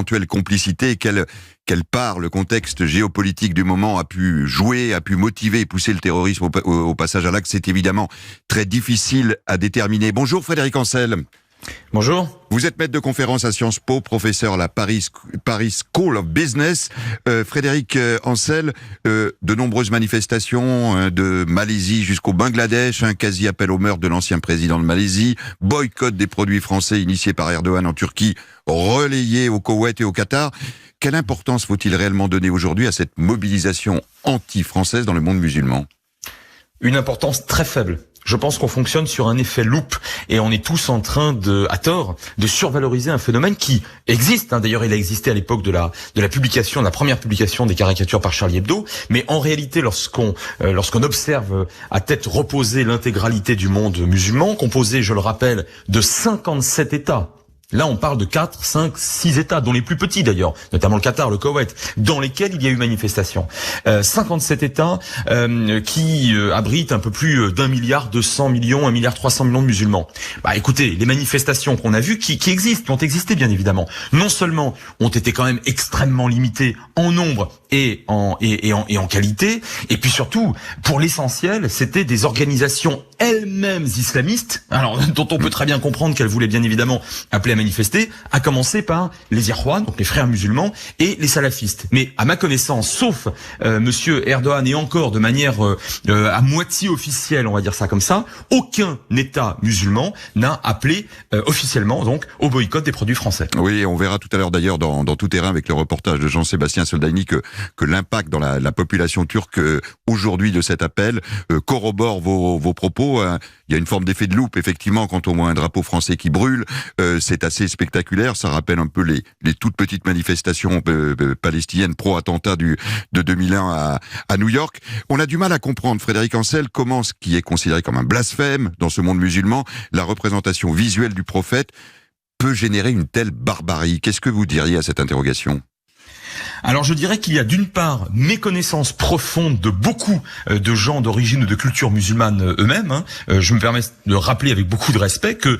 éventuelle complicité, quelle part le contexte géopolitique du moment a pu jouer, a pu motiver et pousser le terrorisme au passage à l'acte, c'est évidemment très difficile à déterminer. Bonjour Frédéric Ancel. Bonjour. Vous êtes maître de conférence à Sciences Po, professeur à la Paris School of Business. Frédéric Ancel, de nombreuses manifestations de Malaisie jusqu'au Bangladesh, un quasi appel au meurtre de l'ancien président de Malaisie, boycott des produits français initié par Erdogan en Turquie, relayé au Koweït et au Qatar. Quelle importance faut-il réellement donner aujourd'hui à cette mobilisation anti-française dans le monde musulman ? Une importance très faible. Je pense qu'on fonctionne sur un effet loupe et on est tous en train à tort, de survaloriser un phénomène qui existe. D'ailleurs, il a existé à l'époque de la publication, de la première publication des caricatures par Charlie Hebdo. Mais en réalité, lorsqu'on observe à tête reposée l'intégralité du monde musulman, composé, je le rappelle, de 57 États. Là, on parle de 4, 5, 6 États, dont les plus petits d'ailleurs, notamment le Qatar, le Koweït, dans lesquels il y a eu manifestation. 57 États qui abritent un peu plus d'1,2 milliard, 1,3 milliard de musulmans. Écoutez, les manifestations qu'on a vues, qui existent, qui ont existé bien évidemment, non seulement ont été quand même extrêmement limitées en nombre et en qualité, et puis surtout, pour l'essentiel, c'était des organisations elles-mêmes islamistes, alors dont on peut très bien comprendre qu'elles voulaient bien évidemment appeler à manifester, à commencer par les Ikhwan, donc les frères musulmans, et les salafistes. Mais à ma connaissance, sauf Monsieur Erdogan et encore de manière à moitié officielle, on va dire ça comme ça, aucun État musulman n'a appelé officiellement donc au boycott des produits français. Oui, on verra tout à l'heure d'ailleurs dans Tout Terrain avec le reportage de Jean-Sébastien Soldani que l'impact dans la population turque aujourd'hui de cet appel corrobore vos propos. Il y a une forme d'effet de loupe effectivement quand on voit un drapeau français qui brûle. C'est assez spectaculaire, ça rappelle un peu les toutes petites manifestations palestiniennes pro-attentat de 2001 à New York. On a du mal à comprendre, Frédéric Ancel, comment ce qui est considéré comme un blasphème dans ce monde musulman, la représentation visuelle du prophète, peut générer une telle barbarie. Qu'est-ce que vous diriez à cette interrogation ? Alors je dirais qu'il y a d'une part méconnaissance profonde de beaucoup de gens d'origine ou de culture musulmane eux-mêmes. Je me permets de rappeler avec beaucoup de respect que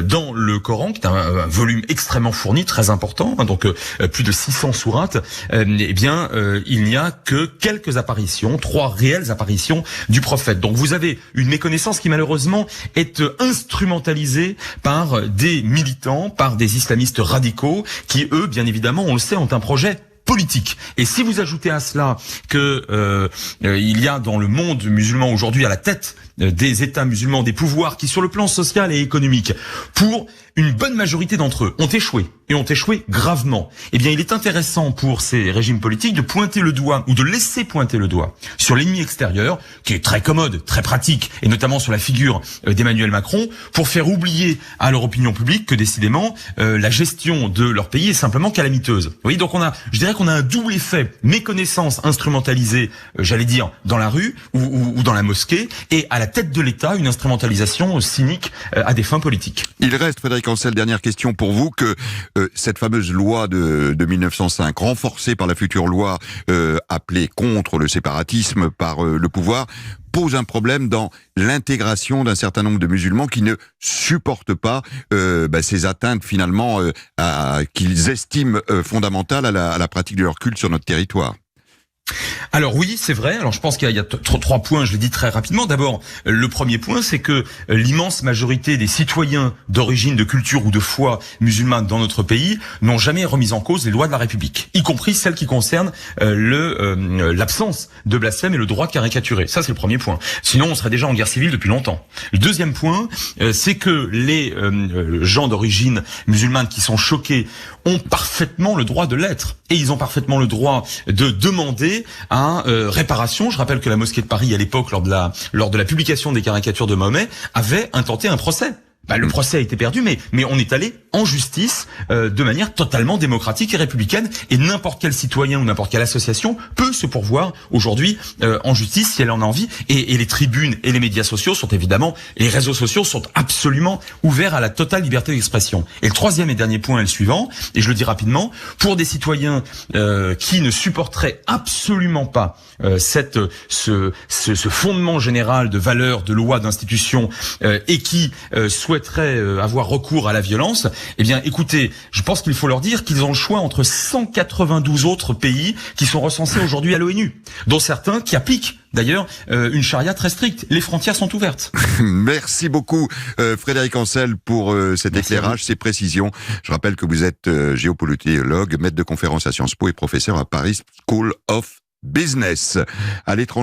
dans le Coran, qui est un volume extrêmement fourni, très important, donc plus de 600 sourates, il n'y a que quelques apparitions, 3 réelles apparitions du prophète. Donc vous avez une méconnaissance qui malheureusement est instrumentalisée par des militants, par des islamistes radicaux, qui eux, bien évidemment, on le sait, ont un projet politique. Et si vous ajoutez à cela que il y a dans le monde musulman aujourd'hui à la tête des États musulmans des pouvoirs qui, sur le plan social et économique, pour une bonne majorité d'entre eux, ont échoué, et ont échoué gravement, eh bien il est intéressant pour ces régimes politiques de pointer le doigt, ou de laisser pointer le doigt, sur l'ennemi extérieur, qui est très commode, très pratique, et notamment sur la figure d'Emmanuel Macron, pour faire oublier à leur opinion publique que décidément, la gestion de leur pays est simplement calamiteuse. Vous voyez, donc je dirais qu'on a un double effet, méconnaissance instrumentalisée, j'allais dire, dans la rue, ou dans la mosquée, et à la tête de l'État, une instrumentalisation cynique à des fins politiques. Il reste, Frédéric Ancel, dernière question pour vous, que cette fameuse loi de 1905, renforcée par la future loi appelée contre le séparatisme par le pouvoir, pose un problème dans l'intégration d'un certain nombre de musulmans qui ne supportent pas ces atteintes finalement qu'ils estiment fondamentales à la pratique de leur culte sur notre territoire. Alors oui, c'est vrai. Alors je pense qu'il y a 3 points, je l'ai dit très rapidement. D'abord, le premier point, c'est que l'immense majorité des citoyens d'origine, de culture ou de foi musulmane dans notre pays n'ont jamais remis en cause les lois de la République, y compris celles qui concernent l'absence de blasphème et le droit de caricaturer. Ça, c'est le premier point. Sinon, on serait déjà en guerre civile depuis longtemps. Le deuxième point, c'est que les gens d'origine musulmane qui sont choqués ont parfaitement le droit de l'être. Et ils ont parfaitement le droit de demander à réparation. Je rappelle que la mosquée de Paris, à l'époque, lors de la publication des caricatures de Mahomet, avait intenté un procès. Le procès a été perdu, mais on est allé en justice de manière totalement démocratique et républicaine, et n'importe quel citoyen ou n'importe quelle association peut se pourvoir aujourd'hui en justice si elle en a envie, et les tribunes et les médias sociaux sont évidemment, les réseaux sociaux sont absolument ouverts à la totale liberté d'expression. Et le troisième et dernier point est le suivant, et je le dis rapidement, pour des citoyens qui ne supporteraient absolument pas ce fondement général de valeurs, de lois, d'institutions, et qui souhaitent souhaiteraient avoir recours à la violence, eh bien, écoutez, je pense qu'il faut leur dire qu'ils ont le choix entre 192 autres pays qui sont recensés aujourd'hui à l'ONU, dont certains qui appliquent d'ailleurs une charia très stricte. Les frontières sont ouvertes. Merci beaucoup Frédéric Ancel pour cet éclairage, ces précisions. Je rappelle que vous êtes géopolitologue, maître de conférence à Sciences Po et professeur à Paris School of Business. À l'étranger.